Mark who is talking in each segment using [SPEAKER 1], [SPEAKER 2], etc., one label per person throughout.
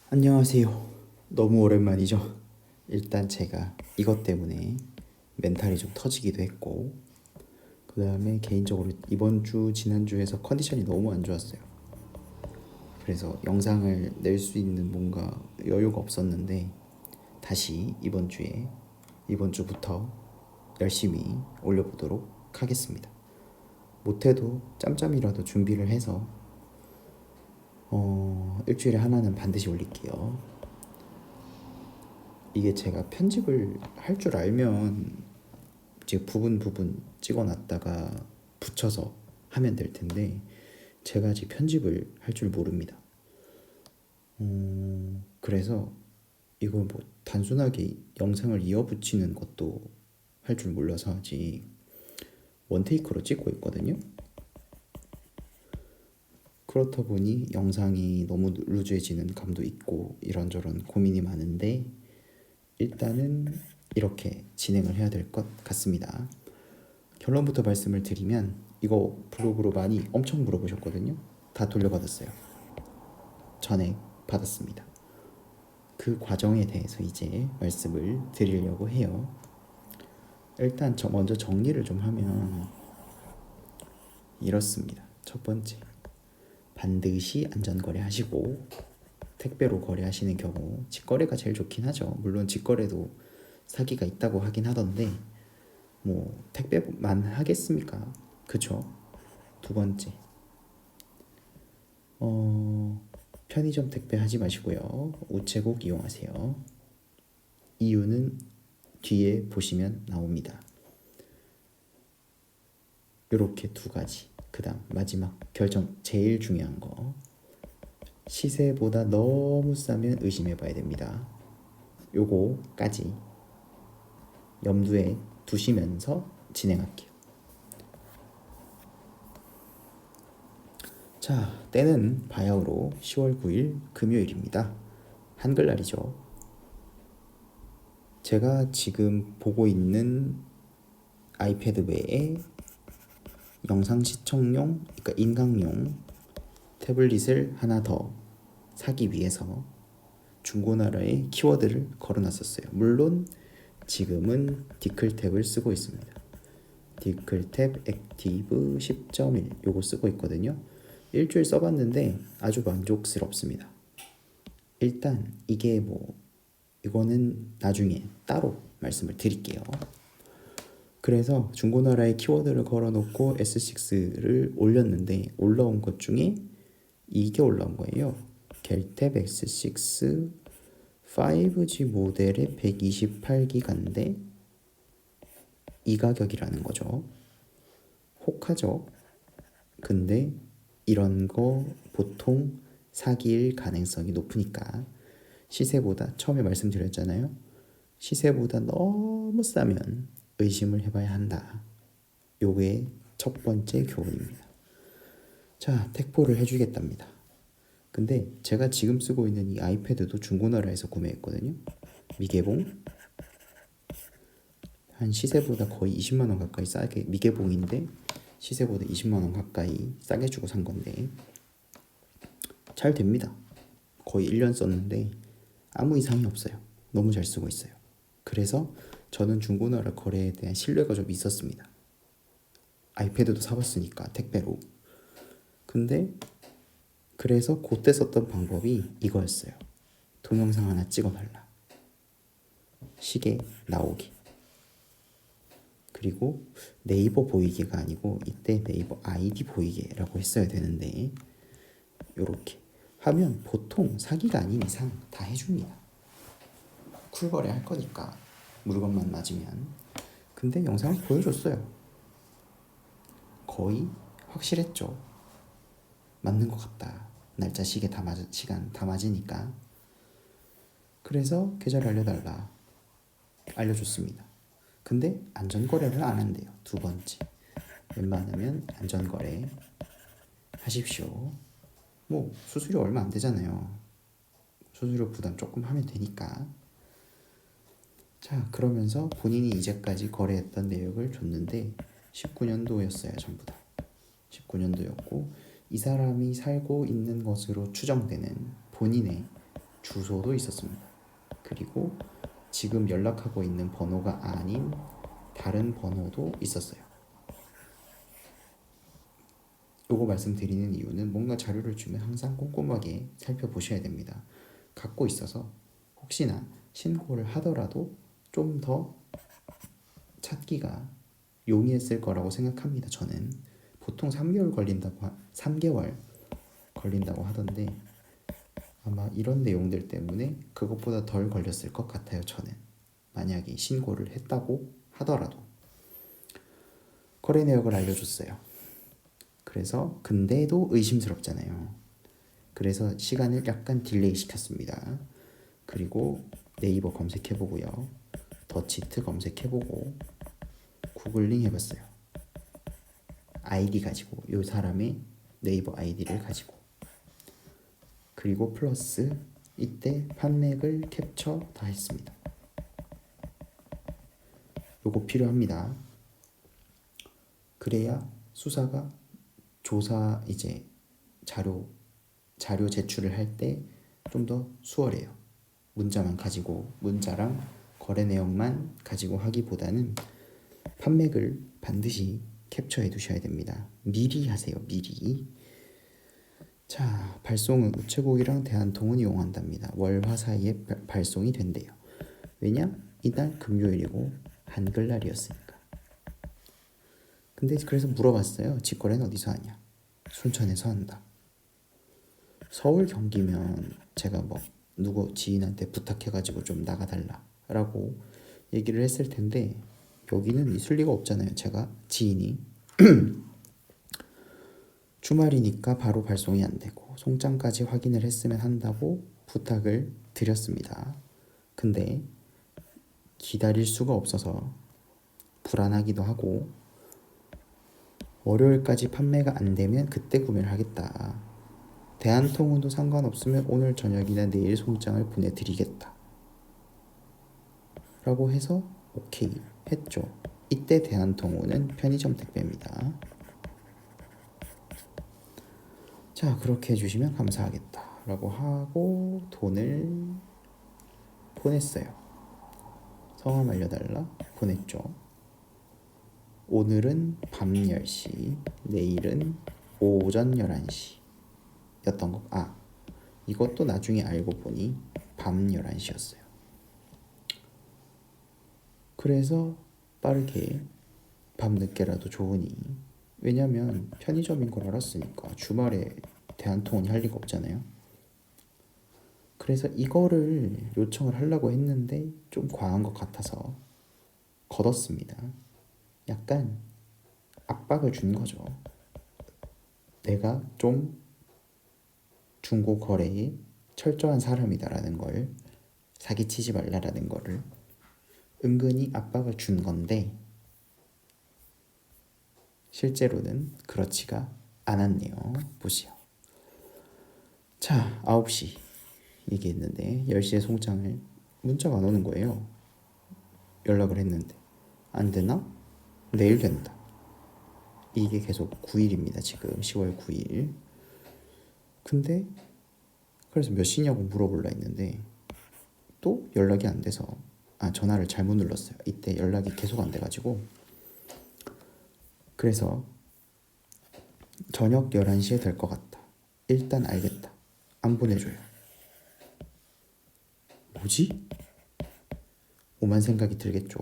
[SPEAKER 1] 안녕하세요. 너무 오랜만이죠. 일단 제가 이것 때문에 멘탈이 좀 터지기도 했고, 그 다음에 개인적으로 이번 주, 지난주에서 컨디션이 너무 안 좋았어요. 그래서 영상을 낼 수 있는 뭔가 여유가 없었는데, 다시 이번 주부터 열심히 올려보도록 하겠습니다. 못해도 짬짬이라도 준비를 해서, 일주일에 하나는 반드시 올릴게요. 이게 제가 편집을 할 줄 알면 이제 부분 찍어놨다가 붙여서 하면 될 텐데 제가 아직 편집을 할 줄 모릅니다. 그래서 이거 뭐 단순하게 영상을 이어붙이는 것도 할 줄 몰라서 아직 원테이크로 찍고 있거든요. 그렇다 보니 영상이 너무 루즈해지는 감도 있고 이런저런 고민이 많은데 일단은 이렇게 진행을 해야 될 것 같습니다. 결론부터 말씀을 드리면 이거 블로그로 많이 엄청 물어보셨거든요. 다 돌려받았어요. 전액 받았습니다. 그 과정에 대해서 이제 말씀을 드리려고 해요. 일단 저 먼저 정리를 좀 하면 이렇습니다. 첫 번째, 반드시 안전거래 하시고 택배로 거래하시는 경우 직거래가 제일 좋긴 하죠. 물론 직거래도 사기가 있다고 하긴 하던데 뭐 택배만 하겠습니까? 그쵸? 두 번째, 편의점 택배 하지 마시고요. 우체국 이용하세요. 이유는 뒤에 보시면 나옵니다. 요렇게 두 가지. 그 다음 마지막 결정 제일 중요한 거. 시세보다 너무 싸면 의심해 봐야 됩니다. 요거까지 염두에 두시면서 진행할게요. 자, 때는 바야흐로 10월 9일 금요일입니다. 한글날이죠. 제가 지금 보고 있는 아이패드 외에 영상 시청용, 그러니까 인강용 태블릿을 하나 더 사기 위해서 중고나라에 키워드를 걸어놨었어요. 물론 지금은 디클탭을 쓰고 있습니다. 디클탭 액티브 10.1 요거 쓰고 있거든요. 일주일 써봤는데 아주 만족스럽습니다. 일단 이게 이거는 나중에 따로 말씀을 드릴게요. 그래서 중고나라에 키워드를 걸어놓고 S6를 올렸는데 올라온 것 중에 이게 올라온 거예요. 겔탭 X6 5G 모델의 128기가인데 이 가격이라는 거죠. 혹하죠. 근데 이런 거 보통 사기일 가능성이 높으니까 시세보다 처음에 말씀드렸잖아요. 시세보다 너무 싸면 의심을 해봐야 한다. 요게 첫 번째 교훈입니다. 자, 택포를 해주겠답니다. 근데 제가 지금 쓰고 있는 이 아이패드도 중고나라에서 구매했거든요. 미개봉 한 시세보다 거의 20만 원 가까이 싸게, 미개봉인데 시세보다 20만 원 가까이 싸게 주고 산 건데 잘 됩니다. 거의 1년 썼는데 아무 이상이 없어요. 너무 잘 쓰고 있어요. 그래서 저는 중고나라 거래에 대한 신뢰가 좀 있었습니다. 아이패드도 사봤으니까 택배로. 근데 그래서 그때 썼던 방법이 이거였어요. 동영상 하나 찍어달라. 시계 나오기. 그리고 네이버 보이게가 아니고 이때 네이버 아이디 보이게라고 했어야 되는데 요렇게 하면 보통 사기가 아닌 이상 다 해줍니다. 쿨거래 할 거니까 물건만 맞으면. 근데 영상을 보여줬어요. 거의 확실했죠. 맞는 것 같다. 날짜 시계 시간 다 맞으니까. 그래서 계좌를 알려달라. 알려줬습니다. 근데 안전거래를 안 한대요. 두 번째. 웬만하면 안전거래 하십시오. 뭐 수수료 얼마 안 되잖아요. 수수료 부담 조금 하면 되니까. 자, 그러면서 본인이 이제까지 거래했던 내역을 줬는데 19년도였어요. 전부 다 19년도였고 이 사람이 살고 있는 것으로 추정되는 본인의 주소도 있었습니다. 그리고 지금 연락하고 있는 번호가 아닌 다른 번호도 있었어요. 요거 말씀드리는 이유는 뭔가 자료를 주면 항상 꼼꼼하게 살펴보셔야 됩니다. 갖고 있어서 혹시나 신고를 하더라도 좀 더 찾기가 용이했을 거라고 생각합니다. 저는 보통 3개월 걸린다고 하던데 아마 이런 내용들 때문에 그것보다 덜 걸렸을 것 같아요. 저는 만약에 신고를 했다고 하더라도 거래 내역을 알려줬어요. 그래서 근데도 의심스럽잖아요. 그래서 시간을 약간 딜레이 시켰습니다. 그리고 네이버 검색해보고요. 더치트 검색해보고 구글링 해봤어요. 아이디 가지고 요 사람의 네이버 아이디를 가지고 그리고 플러스 이때 판매액을 캡처 다 했습니다. 요거 필요합니다. 그래야 수사가 조사 이제 자료 제출을 할 때 좀 더 수월해요. 문자만 가지고 문자랑 거래 내역만 가지고 하기보다는 판매액을 반드시 캡처해 두셔야 됩니다. 미리 하세요. 미리. 자, 발송은 우체국이랑 대한통운 이용한답니다. 월화 사이에 발송이 된대요. 왜냐? 이날 금요일이고 한글날이었으니까. 근데 그래서 물어봤어요. 직거래는 어디서 하냐? 순천에서 한다. 서울 경기면 제가 뭐 누구 지인한테 부탁해가지고 좀 나가달라라고 얘기를 했을 텐데 여기는 있을 리가 없잖아요. 제가 지인이 주말이니까 바로 발송이 안 되고 송장까지 확인을 했으면 한다고 부탁을 드렸습니다. 근데 기다릴 수가 없어서 불안하기도 하고 월요일까지 판매가 안 되면 그때 구매를 하겠다. 대한통운도 상관없으면 오늘 저녁이나 내일 송장을 보내드리겠다. 라고 해서 오케이 했죠. 이때 대한통운은 편의점 택배입니다. 자, 그렇게 해주시면 감사하겠다 라고 하고 돈을 보냈어요. 성함 알려달라 보냈죠. 오늘은 밤 10시, 내일은 오전 11시 였던 거. 이것도 나중에 알고 보니 밤 11시였어요. 그래서 빠르게 밤늦게라도 좋으니, 왜냐면 편의점인 걸 알았으니까 주말에 대한통운이 할 리가 없잖아요. 그래서 이거를 요청을 하려고 했는데 좀 과한 것 같아서 걷었습니다. 약간 압박을 준 거죠. 내가 좀 중고 거래에 철저한 사람이다라는 걸, 사기치지 말라라는 거를 은근히 압박을 준 건데 실제로는 그렇지가 않았네요. 보시오. 자, 9시 얘기했는데 10시에 송장을 문자가 안 오는 거예요. 연락을 했는데 안 되나? 내일 된다. 이게 계속 9일입니다. 지금 10월 9일. 근데 그래서 몇 시냐고 물어볼라 했는데 또 연락이 안 돼서 전화를 잘못 눌렀어요. 이때 연락이 계속 안 돼가지고 그래서 저녁 11시에 될 것 같다. 일단 알겠다. 안 보내줘요. 뭐지? 오만 생각이 들겠죠.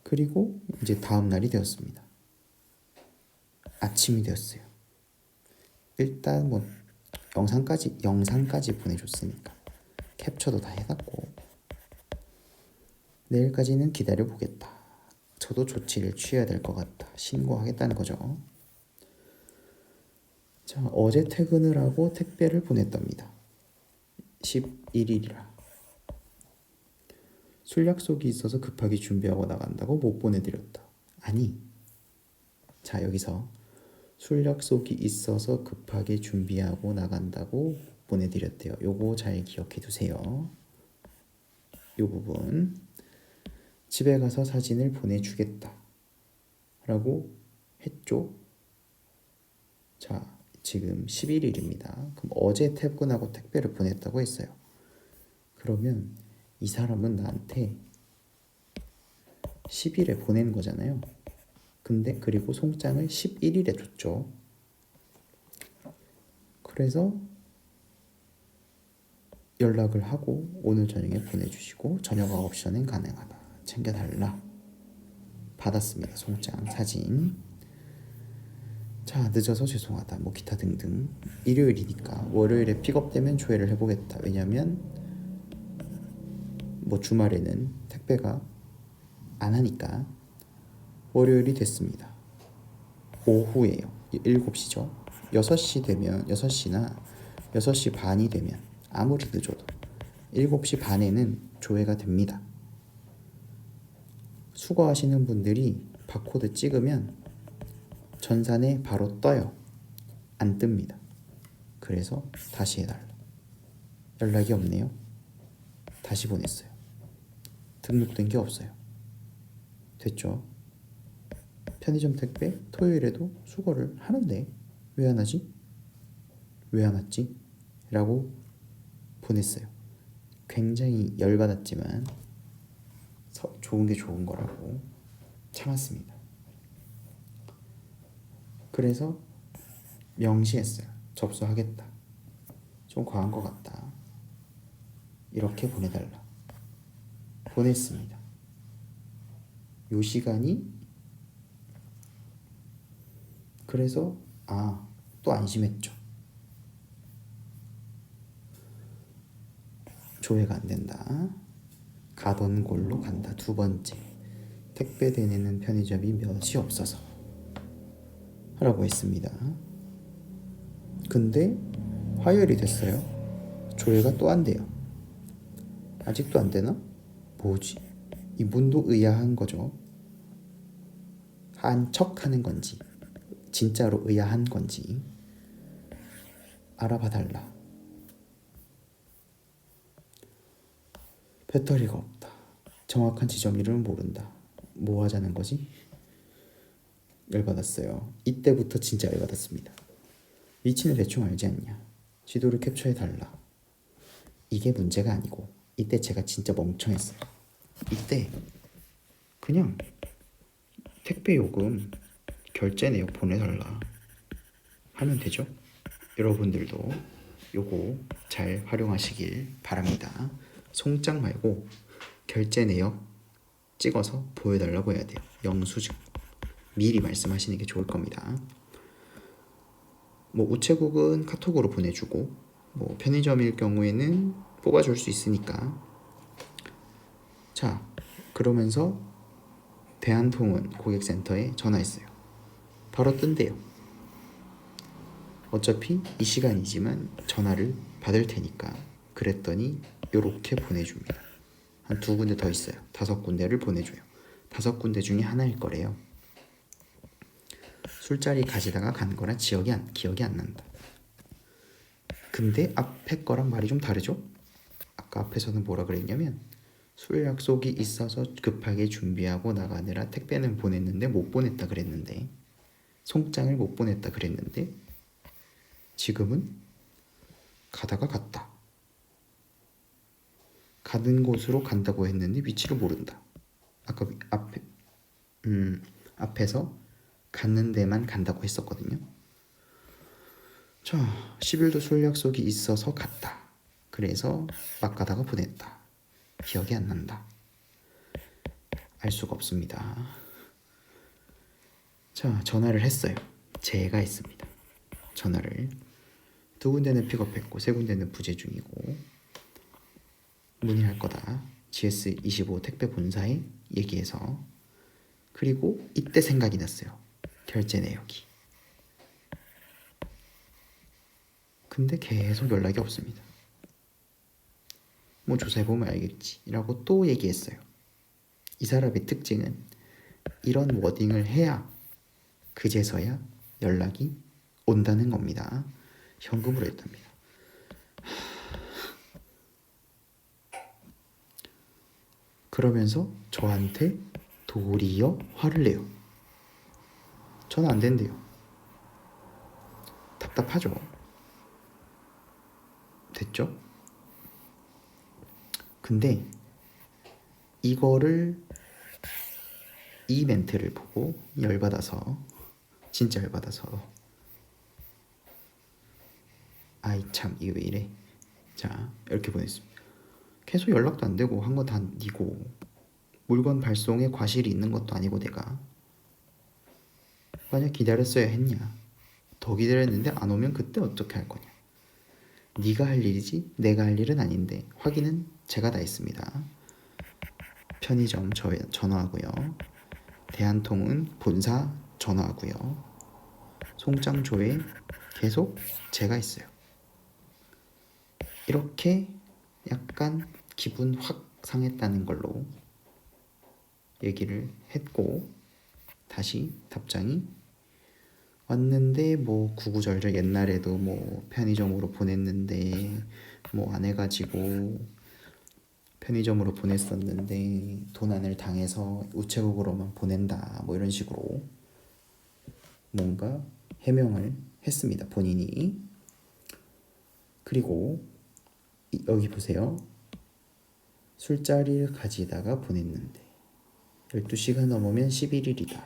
[SPEAKER 1] 그리고 이제 다음 날이 되었습니다. 아침이 되었어요. 일단 뭐 영상까지 보내줬으니까 캡처도 다 해놨고 내일까지는 기다려보겠다. 저도 조치를 취해야 될 것 같다. 신고하겠다는 거죠. 자, 어제 퇴근을 하고 택배를 보냈답니다. 11일이라. 술 약속이 있어서 급하게 준비하고 나간다고 못 보내드렸다. 아니, 자 여기서 술 약속이 있어서 급하게 준비하고 나간다고 보내드렸대요. 요거 잘 기억해 두세요. 요 부분. 집에 가서 사진을 보내주겠다 라고 했죠. 자, 지금 11일입니다. 그럼 어제 퇴근하고 택배를 보냈다고 했어요. 그러면 이 사람은 나한테 10일에 보낸 거잖아요. 근데 그리고 송장을 11일에 줬죠. 그래서 연락을 하고 오늘 저녁에 보내주시고 저녁 9시에는 가능하다. 챙겨달라. 받았습니다. 송장 사진. 자, 늦어서 죄송하다. 뭐 기타 등등. 일요일이니까 월요일에 픽업되면 조회를 해보겠다. 왜냐면 뭐 주말에는 택배가 안 하니까. 월요일이 됐습니다. 오후에요. 7시죠. 6시 되면 6시나 6시 반이 되면 아무리 늦어도 7시 반에는 조회가 됩니다. 수거하시는 분들이 바코드 찍으면 전산에 바로 떠요. 안 뜹니다. 그래서 다시 해달라. 연락이 없네요. 다시 보냈어요. 등록된 게 없어요. 됐죠? 편의점 택배 토요일에도 수거를 하는데 왜 안 하지? 왜 안 왔지? 라고 보냈어요. 굉장히 열받았지만 좋은 게 좋은 거라고 참았습니다. 그래서 명시했어요. 접수하겠다. 좀 과한 것 같다. 이렇게 보내달라. 보냈습니다. 요 시간이 그래서 또 안심했죠. 조회가 안 된다. 가던 골로 간다. 두 번째, 택배 대내는 편의점이 몇이 없어서 하라고 했습니다. 근데 화요일이 됐어요. 조회가 또 안 돼요. 아직도 안 되나? 뭐지? 이분도 의아한 거죠. 한 척 하는 건지 진짜로 의아한 건지 알아봐 달라. 배터리가 없다. 정확한 지점 이름은 모른다. 뭐 하자는 거지? 열받았어요. 이때부터 진짜 열받았습니다. 위치는 대충 알지 않냐? 지도를 캡처해 달라. 이게 문제가 아니고 이때 제가 진짜 멍청했어요. 이때 그냥 택배 요금 결제 내역 보내달라 하면 되죠. 여러분들도 요거 잘 활용하시길 바랍니다. 송장 말고 결제 내역 찍어서 보여달라고 해야 돼요. 영수증 미리 말씀하시는 게 좋을 겁니다. 뭐 우체국은 카톡으로 보내주고 뭐 편의점일 경우에는 뽑아줄 수 있으니까. 자, 그러면서 대한통운 고객센터에 전화했어요. 바로 뜬대요. 어차피 이 시간이지만 전화를 받을 테니까. 그랬더니 요렇게 보내줍니다. 한 2군데 더 있어요. 5군데를 보내줘요. 5군데 중에 하나일 거래요. 술자리 가지다가 간 거라 기억이 안 난다. 근데 앞에 거랑 말이 좀 다르죠? 아까 앞에서는 뭐라 그랬냐면 술 약속이 있어서 급하게 준비하고 나가느라 택배는 보냈는데 못 보냈다 그랬는데, 송장을 못 보냈다 그랬는데, 지금은 가다가 갔다. 가는 곳으로 간다고 했는데 위치를 모른다. 아까 앞에서 갔는 데만 간다고 했었거든요. 자, 10일도 술 약속이 있어서 갔다. 그래서 막 가다가 보냈다. 기억이 안 난다. 알 수가 없습니다. 자, 전화를 했어요. 제가 했습니다. 전화를 2군데는 픽업했고 3군데는 부재 중이고 문의할 거다. GS25 택배 본사에 얘기해서. 그리고 이때 생각이 났어요. 결제 내역이. 근데 계속 연락이 없습니다. 뭐 조사해보면 알겠지 라고 또 얘기했어요. 이 사람의 특징은 이런 워딩을 해야 그제서야 연락이 온다는 겁니다. 현금으로 했답니다. 그러면서 저한테 도리어 화를 내요. 저는 안 된대요. 답답하죠. 됐죠? 근데 이거를 이 멘트를 보고 열받아서 진짜 열받아서 아이 참 이거 왜 이래. 자 이렇게 보냈습니다. 계속 연락도 안 되고 한 거 다 니고 물건 발송에 과실이 있는 것도 아니고 내가 만약 기다렸어야 했냐. 더 기다렸는데 안 오면 그때 어떻게 할 거냐. 네가 할 일이지 내가 할 일은 아닌데 확인은 제가 다 했습니다. 편의점 전화하고요. 대한통운 본사 전화하고요. 송장조회 계속 제가 했어요. 이렇게 약간 기분 확 상했다는 걸로 얘기를 했고 다시 답장이 왔는데 뭐 구구절절 옛날에도 뭐 편의점으로 보냈는데 뭐 안 해가지고 편의점으로 보냈었는데 도난을 당해서 우체국으로만 보낸다 뭐 이런 식으로 뭔가 해명을 했습니다. 본인이. 그리고 여기 보세요. 술자리를 가지다가 보냈는데 12시가 넘으면 11일이다.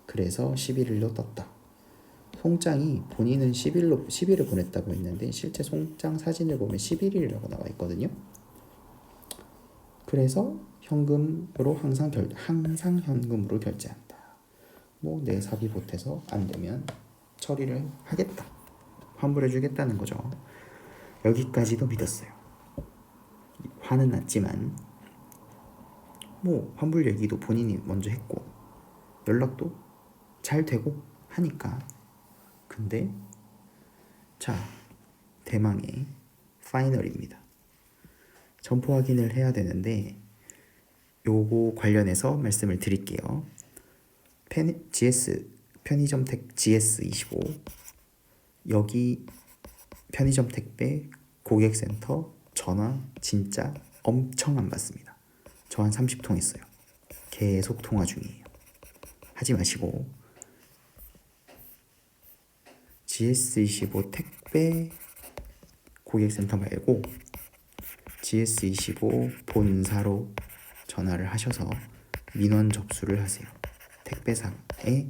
[SPEAKER 1] 그래서 11일로 떴다. 송장이 본인은 10일을 보냈다고 했는데 실제 송장 사진을 보면 11일이라고 나와 있거든요. 그래서 현금으로 항상 현금으로 결제한다. 뭐 내 사비 보태서 안 되면 처리를 하겠다. 환불해 주겠다는 거죠. 여기까지도 믿었어요. 화는 났지만 뭐 환불 얘기도 본인이 먼저 했고 연락도 잘 되고 하니까. 근데 자 대망의 파이널입니다. 점포 확인을 해야 되는데 요거 관련해서 말씀을 드릴게요. GS 편의점 GS25 여기 편의점 택배 고객센터 전화 진짜 엄청 안 받습니다. 저 한 30통 했어요. 계속 통화 중이에요. 하지 마시고 GS25 택배 고객센터 말고 GS25 본사로 전화를 하셔서 민원 접수를 하세요. 택배사에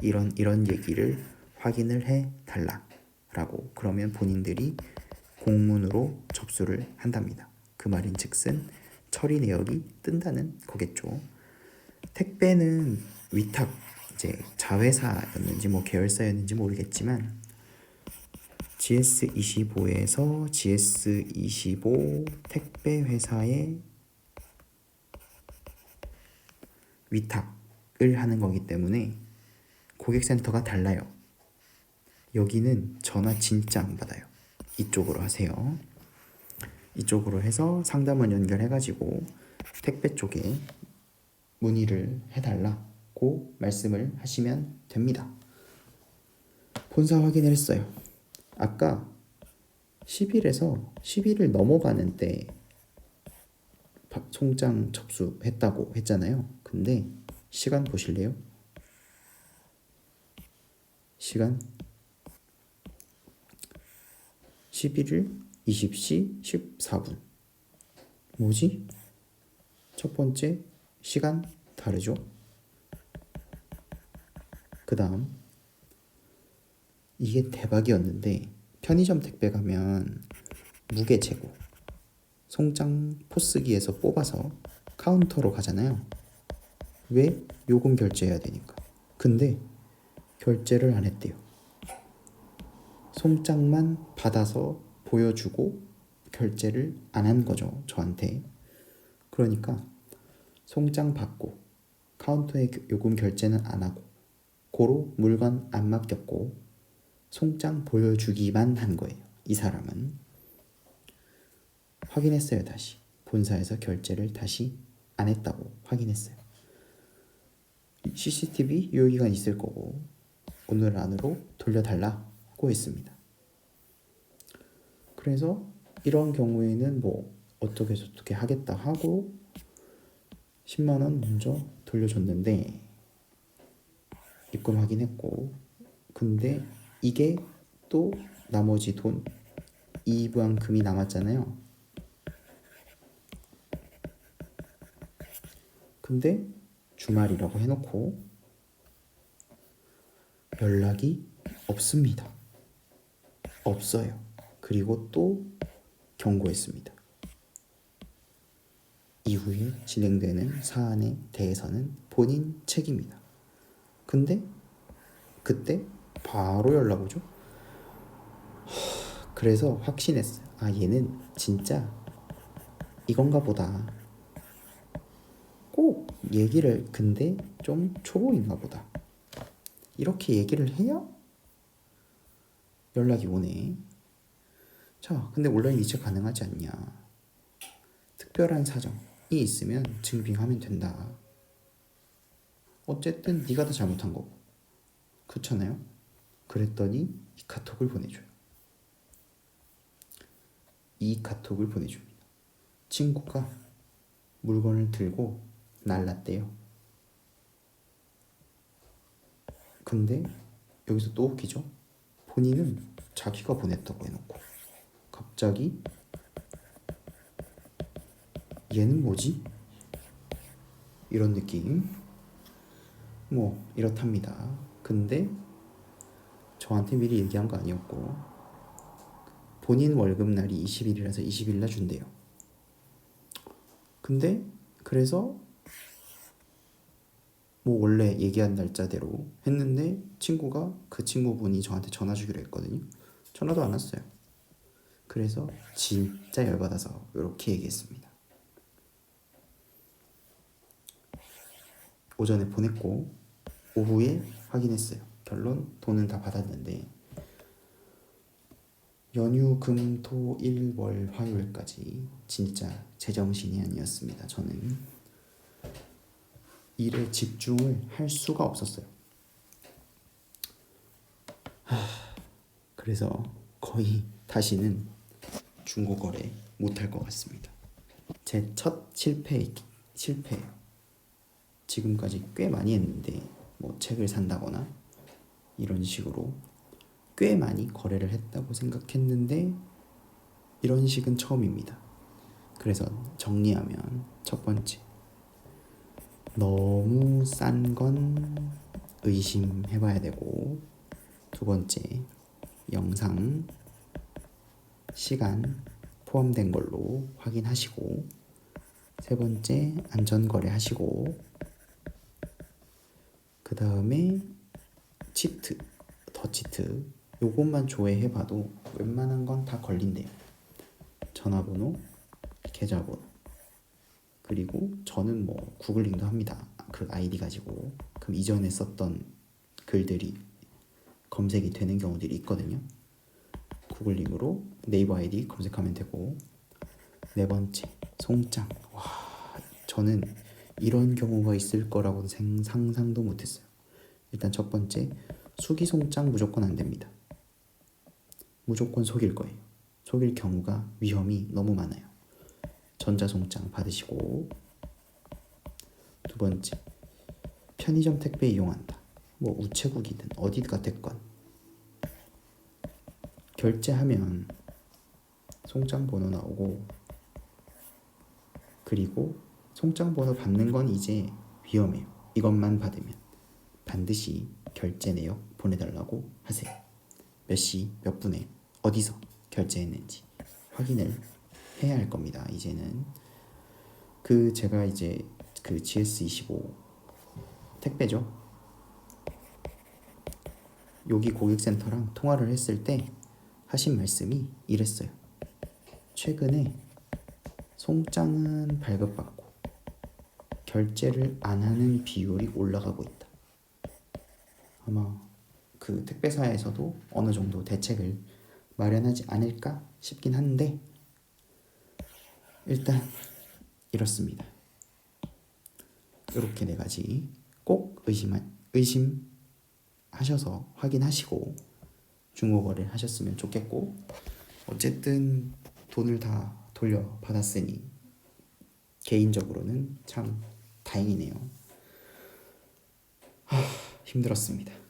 [SPEAKER 1] 이런 얘기를 확인을 해 달라라고. 그러면 본인들이 공문으로 접수를 한답니다. 그 말인즉슨 처리 내역이 뜬다는 거겠죠. 택배는 위탁 이제 자회사였는지 뭐 계열사였는지 모르겠지만 GS25에서 GS25 택배 회사에 위탁을 하는 거기 때문에 고객센터가 달라요. 여기는 전화 진짜 안 받아요. 이쪽으로 하세요. 이쪽으로 해서 상담원 연결해가지고 택배 쪽에 문의를 해달라고 말씀을 하시면 됩니다. 본사 확인을 했어요. 아까 10일에서 11일 넘어가는 때 송장 접수했다고 했잖아요. 근데 시간 보실래요? 시간 11일 20시 14분. 뭐지? 첫 번째 시간 다르죠? 그 다음 이게 대박이었는데 편의점 택배 가면 무게 재고 송장 포스기에서 뽑아서 카운터로 가잖아요. 왜? 요금 결제해야 되니까. 근데 결제를 안 했대요. 송장만 받아서 보여주고 결제를 안 한 거죠. 저한테. 그러니까 송장 받고 카운터에 요금 결제는 안 하고 고로 물건 안 맡겼고 송장 보여주기만 한 거예요. 이 사람은. 확인했어요. 다시 본사에서 결제를 다시 안 했다고 확인했어요. CCTV 유효기간 있을 거고 오늘 안으로 돌려달라고 했습니다. 그래서 이런 경우에는 뭐 어떻게 하겠다 하고 10만 원 먼저 돌려줬는데 입금 확인했고. 근데 이게 또 또 나머지 돈 이만큼이 남았잖아요. 근데 주말이라고 해놓고 연락이 없습니다. 없어요. 그리고 또 경고했습니다. 이후에 진행되는 사안에 대해서는 본인 책임이다. 근데 그때 바로 연락 오죠. 그래서 확신했어요. 아, 얘는 진짜 이건가 보다. 꼭 얘기를 근데 좀 초보인가 보다. 이렇게 얘기를 해야 연락이 오네. 자, 근데 온라인 이체 가능하지 않냐. 특별한 사정이 있으면 증빙하면 된다. 어쨌든 네가 다 잘못한 거고. 그렇잖아요. 그랬더니 이 카톡을 보내줘요. 이 카톡을 보내줍니다. 친구가 물건을 들고 날랐대요. 근데 여기서 또 웃기죠? 본인은 자기가 보냈다고 해놓고 갑자기 얘는 뭐지? 이런 느낌. 뭐 이렇답니다. 근데 저한테 미리 얘기한 거 아니었고 본인 월급날이 20일이라서 20일날 준대요. 근데 그래서 뭐 원래 얘기한 날짜대로 했는데 친구가 그 친구분이 저한테 전화 주기로 했거든요. 전화도 안 왔어요. 그래서 진짜 열받아서 이렇게 얘기했습니다. 오전에 보냈고 오후에 확인했어요. 결론 돈은 다 받았는데 연휴 금 토 일 월 화요일까지 진짜 제정신이 아니었습니다. 저는 일에 집중을 할 수가 없었어요. 그래서 거의 다시는 중고거래 못할 것 같습니다. 제 첫 실패예요. 지금까지 꽤 많이 했는데 뭐 책을 산다거나 이런 식으로 꽤 많이 거래를 했다고 생각했는데 이런 식은 처음입니다. 그래서 정리하면 첫 번째, 너무 싼 건 의심해봐야 되고, 두 번째, 영상, 시간 포함된 걸로 확인하시고, 세 번째, 안전거래 하시고, 그 다음에 치트, 더 치트 요것만 조회해봐도 웬만한 건 다 걸린대요. 전화번호, 계좌번호, 그리고 저는 뭐 구글링도 합니다. 그 아이디 가지고. 그럼 이전에 썼던 글들이 검색이 되는 경우들이 있거든요. 구글링으로 네이버 아이디 검색하면 되고. 네 번째, 송장. 와, 저는 이런 경우가 있을 거라고 상상도 못했어요. 일단 첫 번째, 수기 송장 무조건 안 됩니다. 무조건 속일 거예요. 속일 경우가 위험이 너무 많아요. 전자송장 받으시고. 두 번째, 편의점 택배 이용한다. 뭐 우체국이든 어디가 됐건 결제하면 송장 번호 나오고, 그리고 송장 번호 받는 건 이제 위험해요. 이것만 받으면 반드시 결제 내역 보내달라고 하세요. 몇 시, 몇 분에 어디서 결제했는지 확인을 해야 할 겁니다. 이제는 제가 이제 그 GS25 택배죠. 여기 고객센터랑 통화를 했을 때 하신 말씀이 이랬어요. 최근에 송장은 발급받고 결제를 안 하는 비율이 올라가고 있다. 아마 그 택배사에서도 어느 정도 대책을 마련하지 않을까 싶긴 한데 일단 이렇습니다. 이렇게 네 가지 꼭 의심하셔서 확인하시고 중고거래 하셨으면 좋겠고, 어쨌든 돈을 다 돌려받았으니 개인적으로는 참 다행이네요. 힘들었습니다.